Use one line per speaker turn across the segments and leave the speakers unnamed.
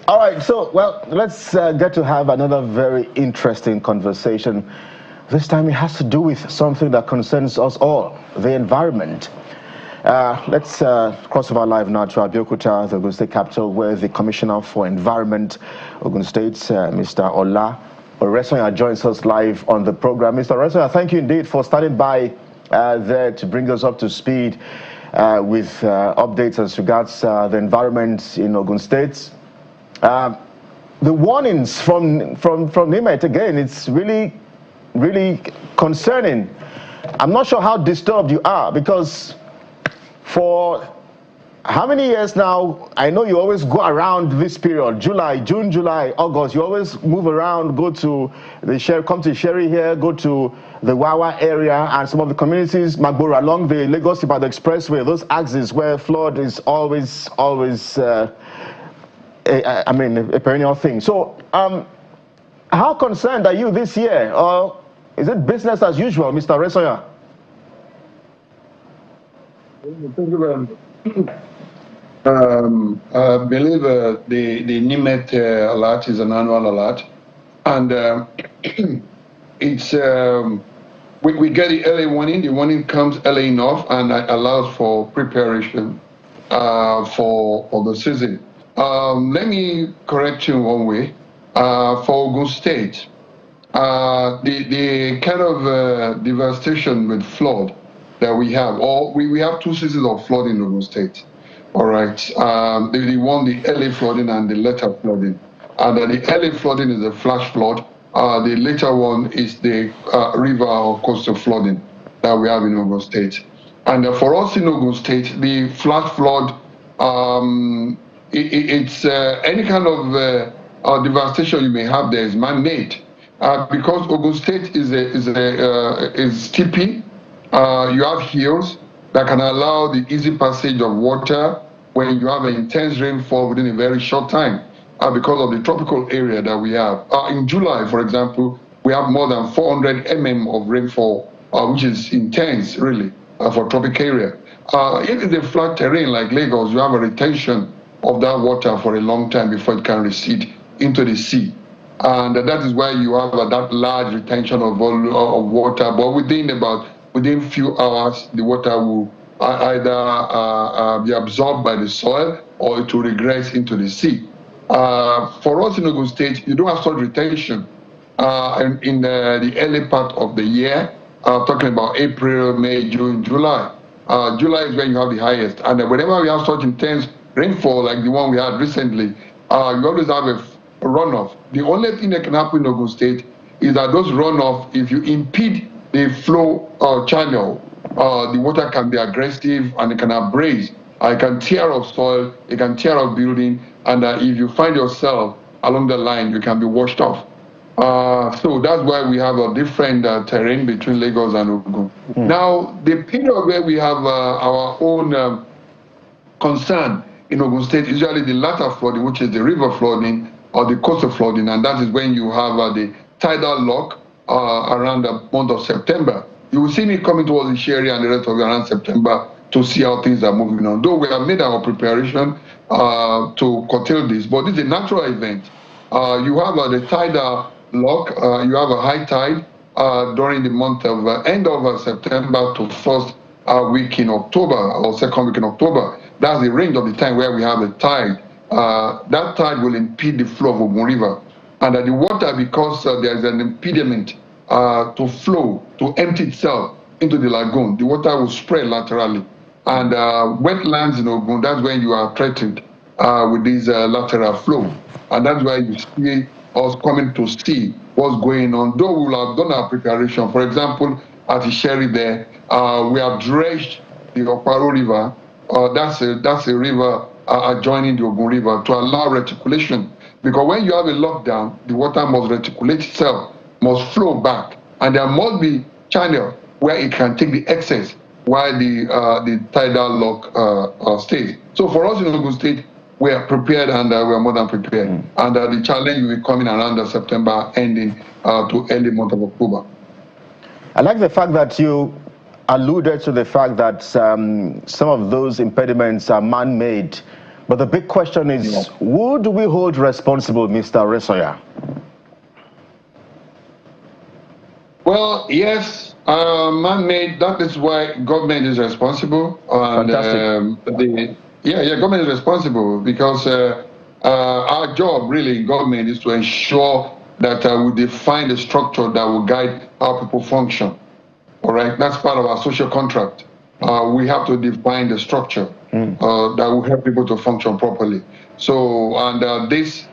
All right, so, well, let's get to have another very interesting conversation. This time it has to do with something that concerns us all, the environment. Let's cross over live now to Abeokuta, the Ogun State capital, where the Commissioner for Environment, Ogun State, Mr. Ola Oresanya, joins us live on the program. Mr. Oresanya, thank you indeed for starting by there to bring us up to speed with updates as regards the environment in Ogun State. The warnings from NIMET, again, it's really concerning. I'm not sure how disturbed you are, because for how many years now, I know you always go around this period, June, July, August, you always move around, go to the Sherry, come to Sherry here, go to the Wawa area and some of the communities, Magboro, along the Lagos-Ibadan Expressway, those axes where flood is always a perennial thing. So how concerned are you this year, or is it business as usual, Mr. Oresanya?
Thank you very much. I believe the NIMET alert is an annual alert, and it's we get the early warning. The warning comes early enough and allows for preparation for the season. Let me correct you one way. For Ogun State, the kind of devastation with flood that we have, we have two seasons of flood in Ogun State. All right, the early flooding and the later flooding. And the early flooding is the flash flood. The later one is the river or coastal flooding that we have in Ogun State. And for us in Ogun State, the flash flood, it's any kind of devastation you may have there is man-made, because Ogun State is steepy. You have hills that can allow the easy passage of water when you have an intense rainfall within a very short time, because of the tropical area that we have. In July, for example, we have more than 400 mm of rainfall, which is intense, really, for tropical area. If it's a flat terrain like Lagos, you have a retention of that water for a long time before it can recede into the sea. And that is why you have that large retention of water, but within few hours, the water will either be absorbed by the soil or it will regress into the sea. For us in Ogun State, you don't have such retention in the early part of the year, talking about April, May, June, July. July is when you have the highest. And whenever we have such intense rainfall like the one we had recently, you always have a runoff. The only thing that can happen in Ogun State is that those runoff, if you impede the flow channel, the water can be aggressive and it can abrade. It can tear up soil, it can tear up building, and if you find yourself along the line, you can be washed off. So that's why we have a different terrain between Lagos and Ogun. Now, the period where we have our own concern in Ogun State is usually the latter flooding, which is the river flooding or the coastal flooding, and that is when you have the tidal lock around the month of September. You will see me coming towards the Sherry and the rest of around September to see how things are moving on. Though we have made our preparation to curtail this, but this is a natural event. You have the tidal lock, you have a high tide during the month of end of September to first week in October or second week in October. That's the range of the time where we have a tide. That tide will impede the flow of Ogun River. And the water, because there is an impediment to flow, to empty itself into the lagoon, the water will spread laterally. And wetlands in Ogun, that's when you are threatened with this lateral flow. And that's why you see us coming to see what's going on. Though we will have done our preparation. For example, at the Sherry there, we have dredged the Oparo River. That's a river adjoining the Ogun River to allow reticulation. Because when you have a lockdown, the water must reticulate itself, must flow back. And there must be channel where it can take the excess while the tidal lock stays. So for us in Ogun State, we are prepared and we are more than prepared. And the challenge will be coming around September, ending to early month of October.
I like the fact that you alluded to the fact that some of those impediments are man-made. But the big question is, who do we hold responsible, Mr. Resoya?
Well, yes, man-made. That is why government is responsible. And, government is responsible because our job really in government is to ensure that we define the structure that will guide how people function. All right, that's part of our social contract. We have to define the structure that will help people to function properly. So, and this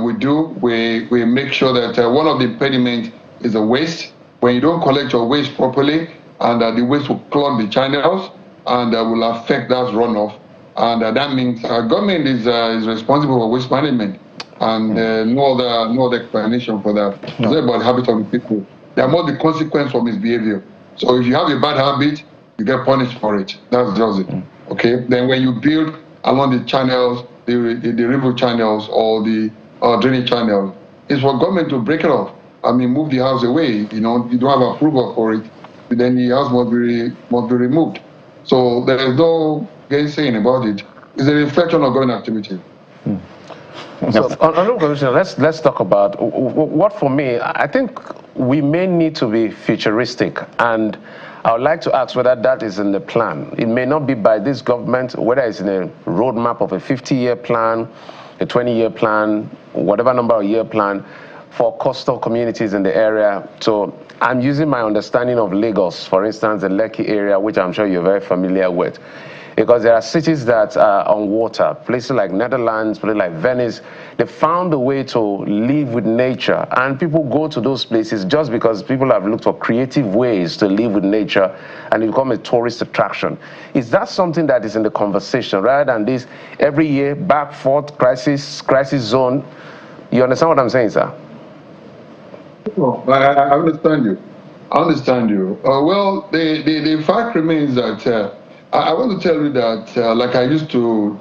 we do. We make sure that one of the impediments is the waste. When you don't collect your waste properly, and the waste will clog the channels, and will affect that runoff. And that means government is responsible for waste management, and no other explanation for that. It's not about the habit of the people. They are more the consequence of misbehavior. So if you have a bad habit, you get punished for it. That's just it. Okay. Then when you build along the channels, the river channels or the drainage channels, it's for government to break it off. I mean, move the house away. You know, you don't have approval for it, then the house must be removed. So there is no gainsaying about it. It's a reflection of government activity.
So, Honorable Commissioner, let's talk about what, for me, I think we may need to be futuristic, and I would like to ask whether that is in the plan. It may not be by this government, whether it's in a roadmap of a 50-year plan, a 20-year plan, whatever number of year plan for coastal communities in the area. So I'm using my understanding of Lagos, for instance, the Lekki area, which I'm sure you're very familiar with. Because there are cities that are on water, places like Netherlands, places like Venice, they found a way to live with nature. And people go to those places just because people have looked for creative ways to live with nature, and it become a tourist attraction. Is that something that is in the conversation, rather than this every year, back, forth, crisis zone? You understand what I'm saying, sir?
Oh, I understand you. I understand you. Well, the fact remains that I want to tell you that, like I used to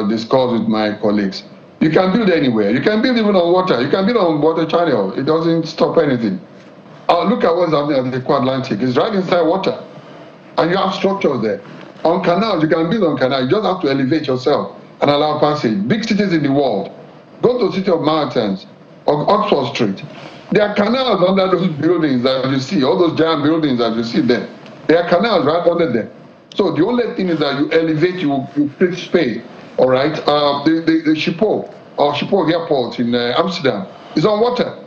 discuss with my colleagues, you can build anywhere. You can build even on water. You can build on water channel. It doesn't stop anything. Look at what's happening at the Atlantic. It's right inside water, and you have structures there. On canals, you can build on canals. You just have to elevate yourself and allow passage. Big cities in the world. Go to the City of Mountains or Oxford Street. There are canals under those buildings that you see, all those giant buildings that you see there. There are canals right under them. So the only thing is that you elevate, you create space, all right? The Schiphol Airport in Amsterdam is on water.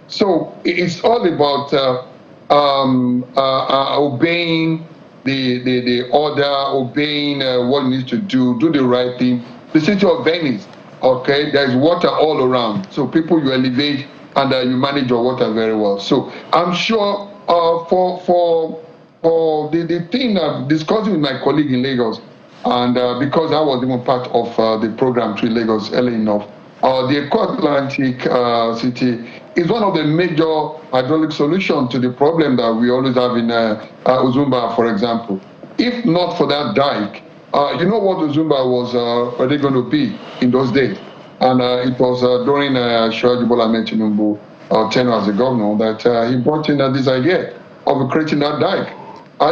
So it's all about obeying the order, obeying what you need to do the right thing. The city of Venice, okay, there's water all around. So people, you elevate and you manage your water very well. So I'm sure for the thing I'm discussing with my colleague in Lagos, and because I was even part of the program to Lagos early enough, the Atlantic city is one of the major hydraulic solutions to the problem that we always have in Uzumba, for example. If not for that dike, you know what Uzumba was already going to be in those days. And it was during Shoaib Bola Ahmed Tinubu tenure as a governor that he brought in this idea of creating that dike.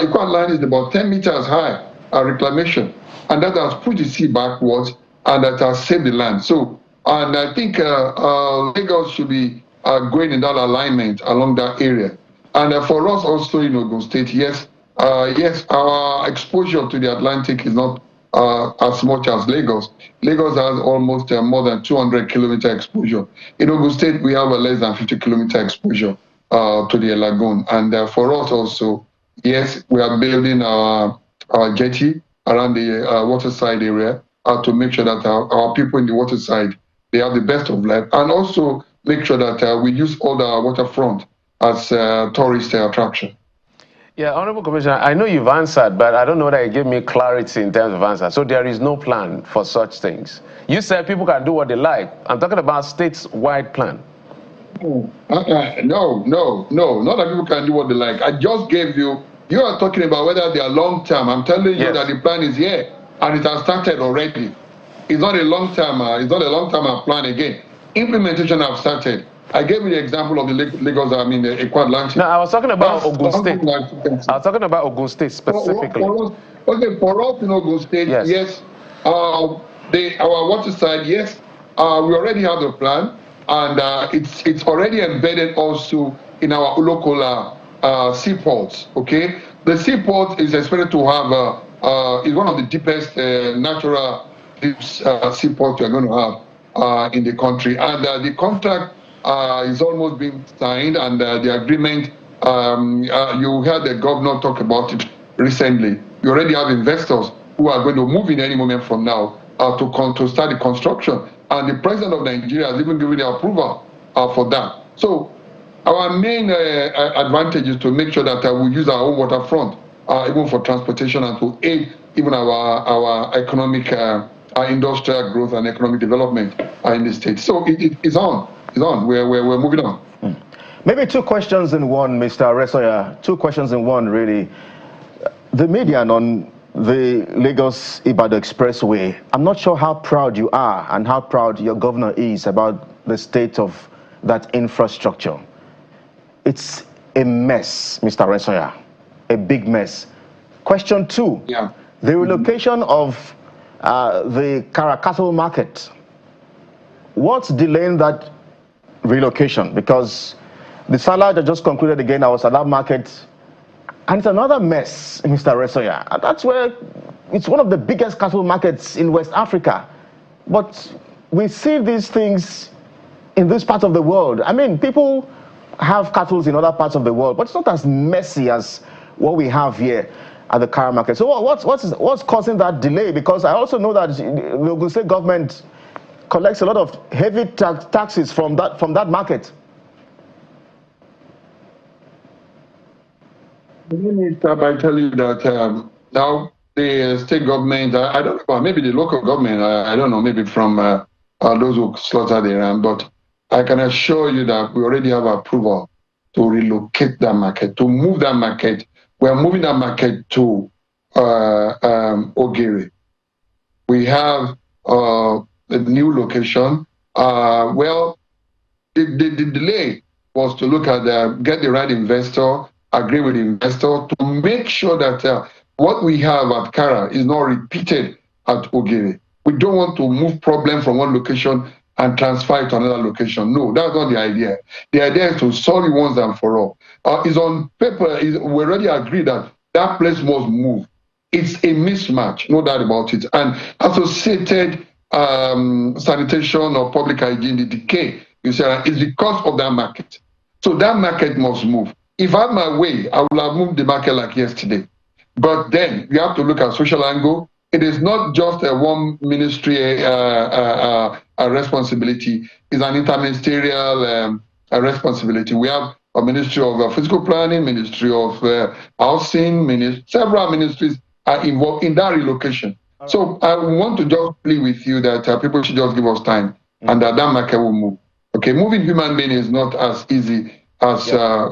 Equal line is about 10 meters high, reclamation, and that has pushed the sea backwards and that has saved the land. So, and I think Lagos should be going in that alignment along that area. And for us also in Ogun State, yes, our exposure to the Atlantic is not as much as Lagos. Lagos has almost more than 200-kilometer exposure. In Ogun State, we have a less than 50-kilometer exposure to the lagoon. And for us also, yes, we are building our jetty around the waterside area to make sure that our people in the waterside, they have the best of life, and also make sure that we use all the waterfront as tourist attraction.
Yeah, Honorable Commissioner, I know you've answered, but I don't know that you gave me clarity in terms of answer. So there is no plan for such things. You said people can do what they like. I'm talking about states-wide plan.
No, not that people can do what they like. I just gave you are talking about whether they are long-term. I'm telling you that the plan is here, and it has started already. It's not a long-term, plan again. Implementation have started. I gave you the example of the Lagos, the Atlantic.
No, I was talking about Ogun State. I was talking about Ogun State specifically.
For us in Ogun State, yes, our water side, yes, we already have the plan, and it's already embedded also in our local seaports. Okay, the seaport is expected to have is one of the deepest natural seaports we're going to have in the country, and the contract is almost being signed, and the agreement. You heard the governor talk about it recently. You already have investors who are going to move in any moment from now to start the construction, and the president of Nigeria has even given the approval for that. So our main advantage is to make sure that we use our own waterfront, even for transportation, and to aid even our economic, industrial growth and economic development in the state. So it's on. It's on. We're moving on.
Maybe two questions in one, Mr. Oresanya. Two questions in one, really. The median on the Lagos-Ibadan Expressway, I'm not sure how proud you are and how proud your governor is about the state of that infrastructure. It's a mess, Mr. Oresanya, a big mess. Question two, the relocation of the Cattle market. What's delaying that relocation? Because the salad I just concluded again, I was at that market, and it's another mess, Mr. Oresanya. And that's where it's one of the biggest cattle markets in West Africa. But we see these things in this part of the world. I mean, people have cattle in other parts of the world, but it's not as messy as what we have here at the Kara market. So what's causing that delay? Because I also know that the Ogun State government collects a lot of heavy taxes from that market.
Let me start by telling you that now the state government, I don't know, maybe the local government, I don't know, maybe from those who slaughter the ram, but I can assure you that we already have approval to relocate that market, to move that market. We're moving that market to Ogere. We have a new location. Well, the delay was to look at get the right investor, agree with the investor to make sure that what we have at Kara is not repeated at Ogere. We don't want to move problem from one location and transfer it to another location. No, that's not the idea. The idea is to solve it once and for all. It's on paper. We already agreed that that place must move. It's a mismatch, no doubt about it. And associated sanitation or public hygiene, the decay, you say, is because of that market. So that market must move. If I had my way, I would have moved the market like yesterday. But then you have to look at social angle. It is not just a one ministry responsibility. It's an interministerial responsibility. We have a Ministry of Physical Planning, Ministry of Housing, several ministries are involved in that relocation. Right. So I want to just plead with you that people should just give us time and that market will move. Okay, moving human being is not as easy as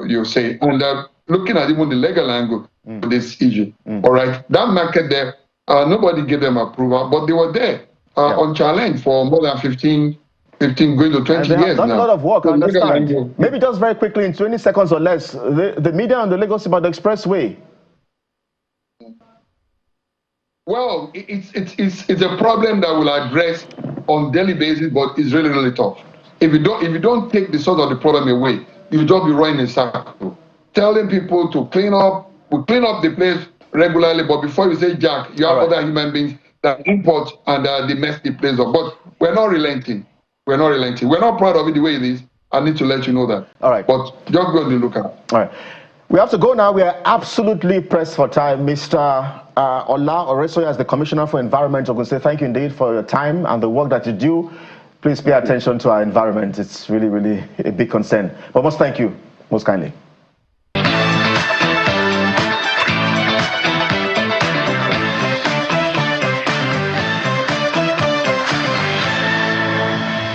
you say. And looking at even the legal angle of this issue. All right, that market there, nobody gave them approval, but they were there on challenge for more than 15 going to 20 years
done
now.
A lot of work, I understand. Maybe just very quickly, in 20 seconds or less, the media on the Lagos-Ibadan Expressway.
Well, it's a problem that we'll address on daily basis, but it's really, really tough. If you don't take the source of the problem away, you'll just be running in a circle. Telling people to clean up, we clean up the place regularly, but before you say Jack, you have other human beings that import and they mess the place up. But we're not relenting. We're not relenting. We're not proud of it the way it is. I need to let you know that.
All right.
But just go and look at it.
All right. We have to go now. We are absolutely pressed for time. Mr. Ola Oresanya, as the Commissioner for Environment, I can say thank you indeed for your time and the work that you do. Please pay attention to our environment. It's really, really a big concern. But most thank you, most kindly.